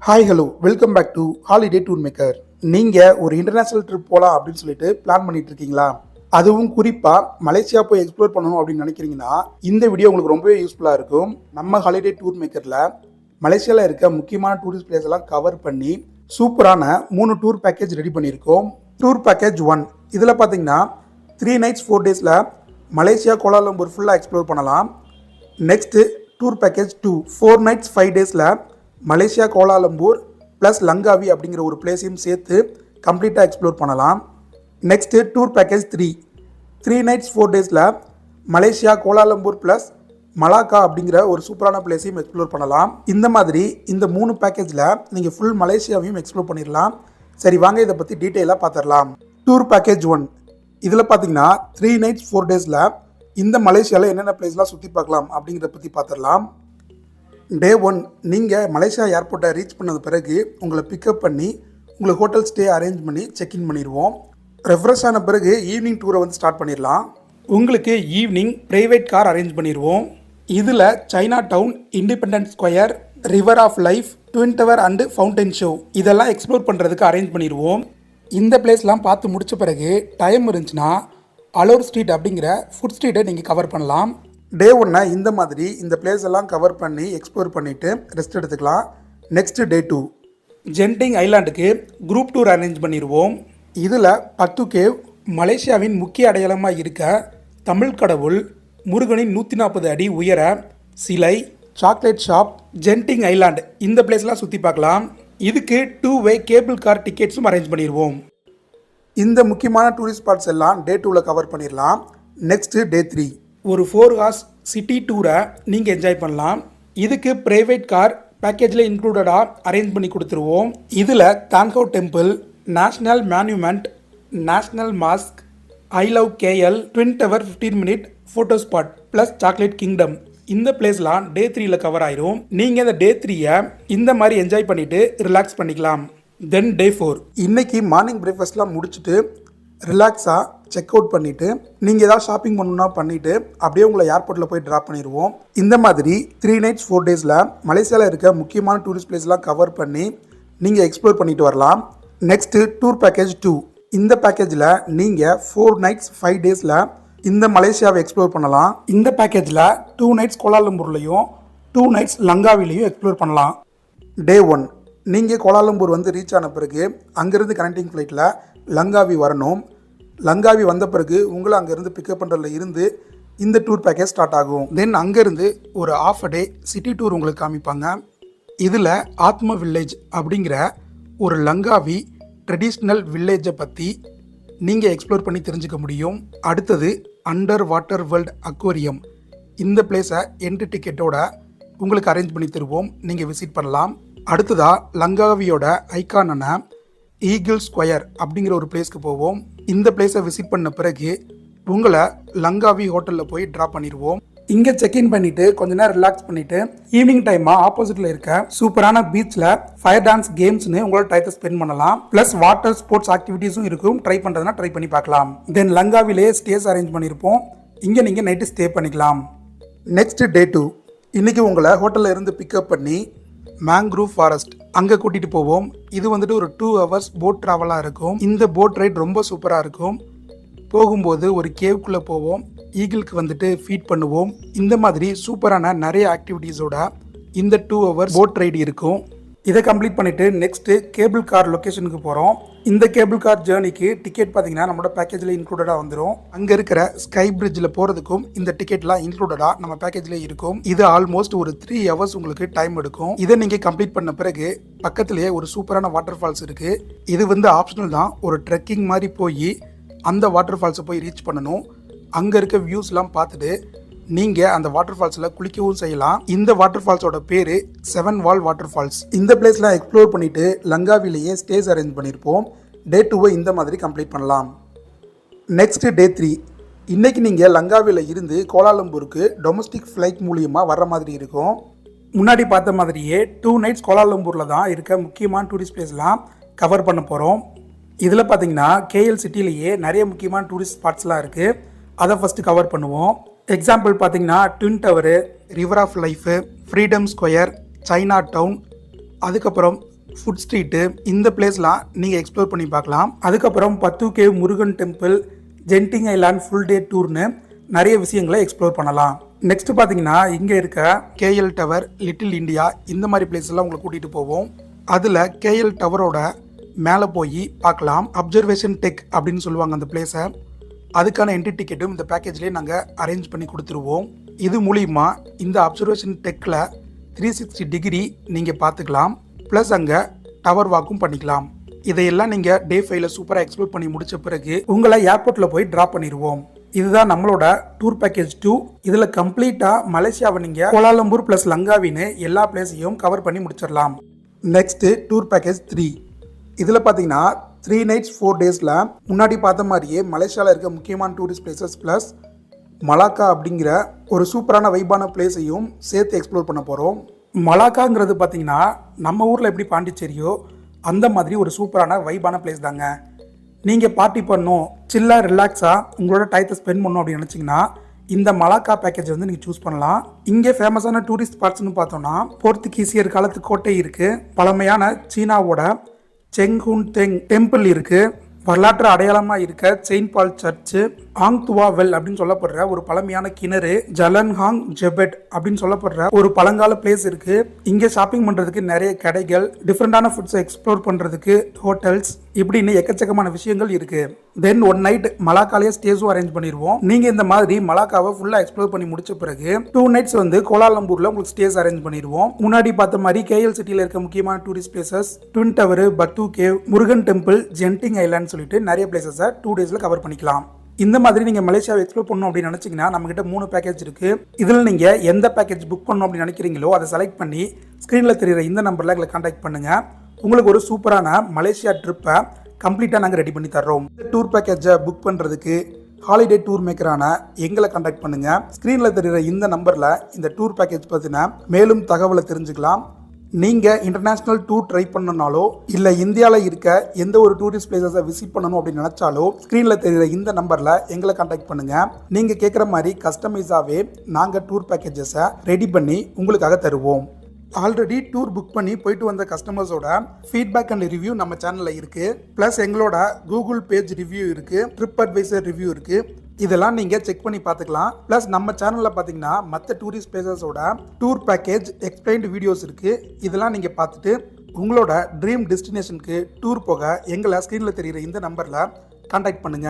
Hi hello welcome back to holiday tour maker. நீங்கள் ஒரு international trip போகலாம் அப்படின்னு சொல்லிட்டு பிளான் பண்ணிட்டு இருக்கீங்களா? அதுவும் குறிப்பாக மலேசியா போய் எக்ஸ்ப்ளோர் பண்ணணும் அப்படின்னு நினைக்கிறீங்கன்னா இந்த வீடியோ உங்களுக்கு ரொம்பவே யூஸ்ஃபுல்லாக இருக்கும். நம்ம ஹாலிடே டூர் மேக்கரில் மலேசியாவில் இருக்க முக்கியமான டூரிஸ்ட் பிளேஸ் எல்லாம் கவர் பண்ணி சூப்பரான 3 டூர் பேக்கேஜ் ரெடி பண்ணியிருக்கோம். டூர் பேக்கேஜ் 1 இதில் பார்த்தீங்கன்னா 3 nights 4 days மலேசியா கோலாலம்பூர் ஃபுல்லாக எக்ஸ்ப்ளோர் பண்ணலாம். Next tour package 2 4 nights 5 days Malaysia Kuala Lumpur plus Langkawi அப்படிங்கிற ஒரு பிளேஸையும் சேர்த்து கம்ப்ளீட்டாக எக்ஸ்ப்ளோர் பண்ணலாம். Next tour package 3 nights 4 days Malaysia Kuala Lumpur plus Malacca அப்படிங்கிற ஒரு சூப்பரான பிளேஸையும் எக்ஸ்ப்ளோர் பண்ணலாம். இந்த மாதிரி இந்த 3 பேக்கேஜில் நீங்கள் ஃபுல் மலேசியாவையும் எக்ஸ்ப்ளோர் பண்ணிடலாம். சரி வாங்க இதை பற்றி டீட்டெயிலாக பார்த்துடலாம். டூர் பேக்கேஜ் 1 இதில் பார்த்தீங்கன்னா 3 nights 4 days இந்த மலேசியாவில் என்னென்ன பிளேஸ்லாம் சுற்றி பார்க்கலாம் அப்படிங்கிறத பற்றி பார்த்துடலாம். டே 1 நீங்கள் மலேசியா ஏர்போர்ட்டை ரீச் பண்ணது பிறகு உங்களை பிக்கப் பண்ணி உங்களுக்கு ஹோட்டல் ஸ்டே அரேஞ்ச் பண்ணி செக்இன் பண்ணிடுவோம். ரெஃப்ரெஷ் ஆன பிறகு ஈவினிங் டூரை வந்து ஸ்டார்ட் பண்ணிடலாம். உங்களுக்கு ஈவினிங் ப்ரைவேட் கார் அரேஞ்ச் பண்ணிடுவோம். இதில் China town, independence square, river of life, twin tower and fountain show இதெல்லாம் எக்ஸ்ப்ளோர் பண்ணுறதுக்கு அரேஞ்ச் பண்ணிடுவோம். இந்த பிளேஸ்லாம் பார்த்து முடித்த பிறகு டைம் இருந்துச்சுன்னா அலோர் ஸ்ட்ரீட் அப்படிங்கிற ஃபுட் ஸ்ட்ரீட்டை நீங்கள் கவர் பண்ணலாம். டே 1 இந்த மாதிரி இந்த பிளேஸ் எல்லாம் கவர் பண்ணி எக்ஸ்ப்ளோர் பண்ணிவிட்டு ரெஸ்ட் எடுத்துக்கலாம். நெக்ஸ்ட்டு டே 2 ஜென்டிங் ஐலாண்டுக்கு குரூப் டூர் அரேஞ்ச் பண்ணிடுவோம். இதில் பத்து கேவ், மலேசியாவின் முக்கிய அடையாளமாக இருக்க தமிழ் கடவுள் முருகனின் 140 அடி உயர சிலை, சாக்லேட் ஷாப், ஜென்டிங் ஐலாண்டு இந்த பிளேஸ்லாம் சுற்றி பார்க்கலாம். இதுக்கு 2-way கேபிள் கார் டிக்கெட்ஸும் அரேஞ்ச் பண்ணிடுவோம். இந்த முக்கியமான டூரிஸ்ட் ஸ்பாட்ஸ் எல்லாம் டே 2 கவர் பண்ணிடலாம். நெக்ஸ்ட்டு டே 3 ஒரு 4 hours சிட்டி டூரை நீங்கள் என்ஜாய் பண்ணலாம். இதுக்கு ப்ரைவேட் கார் பேக்கேஜில் இன்க்ளூடடாக அரேஞ்ச் பண்ணி கொடுத்துருவோம். இதில் Thean Hou temple, national monument, national mosque, I love KL, twin tower 15 minute photo spot plus chocolate kingdom இந்த பிளேஸ்லாம் டே 3 கவர் ஆயிரும். நீங்கள் இந்த டே 3 இந்த மாதிரி என்ஜாய் பண்ணிவிட்டு ரிலாக்ஸ் பண்ணிக்கலாம். தென் டே 4 இன்னைக்கு மார்னிங் பிரேக்ஃபாஸ்ட்லாம் முடிச்சுட்டு ரிலாக்ஸாக செக் அவுட் பண்ணிவிட்டு நீங்கள் ஏதாவது ஷாப்பிங் பண்ணணுன்னா பண்ணிவிட்டு அப்படியே உங்களை ஏர்போர்ட்டில் போய் ட்ராப் பண்ணிடுவோம். இந்த மாதிரி 3 nights 4 days மலேசியாவில் இருக்க முக்கியமான டூரிஸ்ட் பிளேஸ்லாம் கவர் பண்ணி நீங்கள் எக்ஸ்ப்ளோர் பண்ணிட்டு வரலாம். நெக்ஸ்ட்டு டூர் பேக்கேஜ் 2 இந்த பேக்கேஜில் நீங்கள் 4 nights 5 days இந்த மலேசியாவை எக்ஸ்ப்ளோர் பண்ணலாம். இந்த பேக்கேஜில் 2 nights கோலாலம்பூர்லையும் 2 nights லங்காவிலையும் எக்ஸ்ப்ளோர் பண்ணலாம். டே 1 நீங்கள் கோலாலம்பூர் வந்து ரீச் ஆன பிறகு அங்கேருந்து கனெக்டிங் ஃப்ளைட்டில் லங்காவி வரணும். லங்காவி வந்த பிறகு உங்களை அங்கேருந்து பிக்கப் பண்ணுறதுல இருந்து இந்த டூர் பேக்கேஜ் ஸ்டார்ட் ஆகும். தென் அங்கேருந்து ஒரு half a day city tour உங்களுக்கு காமிப்பாங்க. இதில் ஆத்ம வில்லேஜ் அப்படிங்கிற ஒரு லங்காவி ட்ரெடிஷ்னல் வில்லேஜை பற்றி நீங்கள் எக்ஸ்ப்ளோர் பண்ணி தெரிஞ்சுக்க முடியும். அடுத்தது அண்டர் வாட்டர் வேர்ல்ட் அக்வேரியம் இந்த பிளேஸை என்ட்ரி டிக்கெட்டோட உங்களுக்கு அரேஞ்ச் பண்ணி தருவோம், நீங்கள் விசிட் பண்ணலாம். அடுத்ததாக லங்காவியோட ஐகானான ஈகிள் ஸ்கொயர் அப்படிங்கிற ஒரு பிளேஸ்க்கு போவோம். இந்த பிளேஸை விசிட் பண்ண பிறகு உங்களை லங்காவி ஹோட்டலில் போய் ட்ராப் பண்ணிடுவோம். இங்கே செக்இன் பண்ணிவிட்டு கொஞ்ச நேரம் ரிலாக்ஸ் பண்ணிவிட்டு ஈவினிங் டைமாக ஆப்போசிட்டில் இருக்க சூப்பரான பீச்சில் ஃபயர் டான்ஸ் கேம்ஸ்னு உங்களோட டைத்தை ஸ்பெண்ட் பண்ணலாம். ப்ளஸ் வாட்டர் ஸ்போர்ட்ஸ் ஆக்டிவிட்டீஸும் இருக்கும். ட்ரை பண்ணுறதுனா ட்ரை பண்ணி பார்க்கலாம். தென் லங்காவிலே ஸ்டேஸ் அரேஞ்ச் பண்ணியிருப்போம். இங்கே நீங்கள் நைட்டு ஸ்டே பண்ணிக்கலாம். நெக்ஸ்ட் டே 2 இன்றைக்கி உங்களை ஹோட்டலில் இருந்து பிக்கப் பண்ணி மேங்க்ரூவ் ஃபாரஸ்ட் அங்கே கூட்டிகிட்டு போவோம். இது வந்துட்டு ஒரு 2 hours போட் ட்ராவலாக இருக்கும். இந்த போட் ரைட் ரொம்ப சூப்பராக இருக்கும். போகும்போது ஒரு கேவுக்குள்ளே போவோம். ஈகிளுக்கு வந்துட்டு ஃபீட் பண்ணுவோம். இந்த மாதிரி சூப்பரான நிறைய ஆக்டிவிட்டீஸோட இந்த 2 hours போட் ரைடு இருக்கும். இதை கம்ப்ளீட் பண்ணிவிட்டு நெக்ஸ்ட்டு கேபிள் கார் லொக்கேஷனுக்கு போகிறோம். இந்த கேபிள் கார் ஜேர்னிக்கு டிக்கெட் பார்த்தீங்கன்னா நம்மளோட பேக்கேஜில் இன்க்ளூடடாக வந்துடும். அங்கே இருக்கிற ஸ்கை பிரிட்ஜில் போகிறதுக்கும் இந்த டிக்கெட்லாம் இன்க்ளூடடாக நம்ம பேக்கேஜில் இருக்கும். இது ஆல்மோஸ்ட் ஒரு 3 hours உங்களுக்கு டைம் எடுக்கும். இதை நீங்கள் கம்ப்ளீட் பண்ண பிறகு பக்கத்துலேயே ஒரு சூப்பரான வாட்டர் ஃபால்ஸ் இருக்குது. இது வந்து ஆப்ஷனல் தான். ஒரு ட்ரெக்கிங் மாதிரி போய் அந்த வாட்டர் ஃபால்ஸை போய் ரீச் பண்ணணும். அங்கே இருக்க வியூஸ்லாம் பார்த்துட்டு நீங்கள் அந்த வாட்டர் ஃபால்ஸில் குளிக்கவும் செய்யலாம். இந்த வாட்டர் ஃபால்ஸோட பேர் 7 வால் வாட்டர் ஃபால்ஸ். இந்த பிளேஸ்லாம் எக்ஸ்ப்ளோர் பண்ணிவிட்டு லங்காவிலேயே ஸ்டேஸ் அரேஞ்ச் பண்ணியிருப்போம். டே 2 இந்த மாதிரி கம்ப்ளீட் பண்ணலாம். நெக்ஸ்ட் டே 3 இன்றைக்கி நீங்கள் லங்காவியில் இருந்து கோலாலம்பூருக்கு டொமஸ்டிக் ஃப்ளைட் மூலியமாக வர்ற மாதிரி இருக்கும். முன்னாடி பார்த்த மாதிரியே 2 nights கோலாலம்பூரில் தான் இருக்க முக்கியமான டூரிஸ்ட் பிளேஸ்லாம் கவர் பண்ண போகிறோம். இதில் பார்த்தீங்கன்னா கேஎல் சிட்டிலேயே நிறைய முக்கியமான டூரிஸ்ட் ஸ்பாட்ஸ்லாம் இருக்குது. அதை ஃபஸ்ட்டு கவர் பண்ணுவோம். எக்ஸாம்பிள் பார்த்தீங்கன்னா twin tower, river of life, freedom square, China town, அதுக்கப்புறம் ஃபுட் ஸ்ட்ரீட்டு, இந்த பிளேஸ்லாம் நீங்கள் எக்ஸ்ப்ளோர் பண்ணி பார்க்கலாம். அதுக்கப்புறம் 10 cave Murugan temple, Genting island full day டூர்னு நிறைய விஷயங்களை எக்ஸ்ப்ளோர் பண்ணலாம். நெக்ஸ்ட் பார்த்தீங்கன்னா இங்கே இருக்க கேஎல் டவர், லிட்டில் இந்தியா, இந்த மாதிரி பிளேஸ் எல்லாம் உங்களை கூட்டிகிட்டு போவோம். அதில் கேஎல் டவரோட மேலே போய் பார்க்கலாம். அப்சர்வேஷன் டெக் அப்படின்னு சொல்லுவாங்க அந்த பிளேஸை. அதுக்கான என்ட்ரி டிக்கெட்டும் இந்த பேக்கேஜ்லேயே நாங்கள் அரேஞ்ச் பண்ணி கொடுத்துருவோம். இது மூலிமா இந்த அப்சர்வேஷன் டெக்கில் 360 டிகிரி நீங்கள் பார்த்துக்கலாம். ப்ளஸ் அங்கே டவர் வாக்கும் பண்ணிக்கலாம். இதையெல்லாம் நீங்கள் டே 5ல சூப்பராக எக்ஸ்ப்ளோர் பண்ணி முடித்த பிறகு உங்களை ஏர்போர்ட்டில் போய் ட்ராப் பண்ணிடுவோம். இதுதான் நம்மளோட டூர் பேக்கேஜ் 2. இதில் கம்ப்ளீட்டாக மலேசியாவை நீங்கள் கோலாலம்பூர் ப்ளஸ் லங்காவின்னு எல்லா பிளேஸையும் கவர் பண்ணி முடிச்சிடலாம். Next tour package 3. இதில் பார்த்தீங்கன்னா 3 nights 4 daysல முன்னாடி பார்த்த மாதிரியே மலேசியாவில் இருக்க முக்கியமான டூரிஸ்ட் பிளேசஸ் ப்ளஸ் மலாக்கா அப்படிங்கிற ஒரு சூப்பரான வைபான பிளேஸையும் சேர்த்து எக்ஸ்ப்ளோர் பண்ண போகிறோம். மலாக்காங்கிறது பார்த்தீங்கன்னா நம்ம ஊரில் எப்படி பாண்டிச்சேரியோ அந்த மாதிரி ஒரு சூப்பரான வைபான பிளேஸ் தாங்க. நீங்கள் பார்ட்டி பண்ணணும், சில்லாக ரிலாக்ஸாக உங்களோட டயத்தை ஸ்பெண்ட் பண்ணணும் அப்படின்னு நினச்சிங்கன்னா இந்த மலாக்கா பேக்கேஜ் வந்து நீங்கள் சூஸ் பண்ணலாம். இங்கே ஃபேமஸான டூரிஸ்ட் ஸ்பாட்ஸ்னு பார்த்தோன்னா போர்த்துகீசியர் காலத்து கோட்டை இருக்குது, பழமையான சீனாவோட செங்ஹூன் தெங் டெம்பிள் இருக்குது, வரலாற்று அடையாளமாக இருக்க செயின்ட் பால் சர்ச்சு, ஆங் துவா வெல் அப்படின்னு சொல்லப்படுற ஒரு பழமையான கிணறு, ஜலன்ஹாங் ஜெபெட் அப்படின்னு சொல்லப்படுற ஒரு பழங்கால பிளேஸ் இருக்கு. இங்கே ஷாப்பிங் பண்ணுறதுக்கு நிறைய கடைகள், டிஃப்ரெண்டான ஃபுட்ஸை எக்ஸ்ப்ளோர் பண்ணுறதுக்கு ஹோட்டல்ஸ், இப்படின்னு எக்கச்சக்கமான விஷயங்கள் இருக்கு. தென் 1 night மலாக்காலேயே ஸ்டேஸும் அரேஞ்ச் பண்ணிடுவோம். நீங்கள் இந்த மாதிரி மலாக்காவை ஃபுல்லாக எக்ஸ்ப்ளோர் பண்ணி முடிச்ச பிறகு 2 nights வந்து கோலாலம்பூரில் உங்களுக்கு ஸ்டேஸ் அரேஞ்ச் பண்ணிடுவோம். முன்னாடி பார்த்த மாதிரி கேஎல் சிட்டியில் இருக்க முக்கியமான tourist places, twin tower, Batu cave, Murugan temple, Genting island சொல்லிட்டு நிறைய பிளேசஸை 2 daysல கவர் பண்ணிக்கலாம். இந்த மாதிரி நீங்கள் மலேசியாவை எக்ஸ்ப்ளோர் பண்ணணும் அப்படின்னு நினச்சிங்கன்னா நம்மகிட்ட 3 பேக்கேஜ் இருக்குது. இதில் நீங்கள் எந்த பேக்கேஜ் புக் பண்ணணும் அப்படின்னு நினைக்கிறீங்களோ அதை செலக்ட் பண்ணி ஸ்க்ரீனில் தெரிகிற இந்த நம்பரில் எங்களை கான்டாக்ட் பண்ணுங்கள். உங்களுக்கு ஒரு சூப்பரான மலேசியா ட்ரிப்பை கம்ப்ளீட்டாக நாங்கள் ரெடி பண்ணி தர்றோம். இந்த டூர் பேக்கேஜை புக் பண்ணுறதுக்கு ஹாலிடே டூர் மேக்கரான எங்களை கான்டாக்ட் பண்ணுங்கள். ஸ்க்ரீனில் தெரிகிற இந்த நம்பரில் இந்த டூர் பேக்கேஜ் பற்றின மேலும் தகவலை தெரிஞ்சுக்கலாம். நீங்கள் இன்டர்நேஷ்னல் டூர் ட்ரை பண்ணனாலோ இல்லை இந்தியாவில் இருக்க எந்த ஒரு டூரிஸ்ட் பிளேஸஸை விசிட் பண்ணணும் அப்படின்னு நினச்சாலோ ஸ்க்ரீனில் தெரிகிற இந்த நம்பரில் எங்களை கான்டாக்ட் பண்ணுங்கள். நீங்கள் கேட்குற மாதிரி கஸ்டமைஸாகவே நாங்கள் டூர் பேக்கேஜஸை ரெடி பண்ணி உங்களுக்காக தருவோம். ஆல்ரெடி டூர் புக் பண்ணி போயிட்டு வந்த கஸ்டமர்ஸோட ஃபீட்பேக் அண்ட் ரிவ்யூ நம்ம சேனலில் இருக்குது. ப்ளஸ் எங்களோட கூகுள் பேஜ் ரிவ்யூ இருக்குது, ட்ரிப் அட்வைசர் ரிவ்யூ இருக்குது. இதெல்லாம் நீங்கள் செக் பண்ணி பார்த்துக்கலாம். ப்ளஸ் நம்ம சேனலில் பார்த்தீங்கன்னா மற்ற டூரிஸ்ட் பிளேசஸோட டூர் பேக்கேஜ் எக்ஸ்பிளைன்டு வீடியோஸ் இருக்குது. இதெல்லாம் நீங்கள் பார்த்துட்டு உங்களோட ட்ரீம் டெஸ்டினேஷனுக்கு டூர் போக எங்களை ஸ்க்ரீனில் தெரிகிற இந்த நம்பரில் கான்டாக்ட் பண்ணுங்கள்.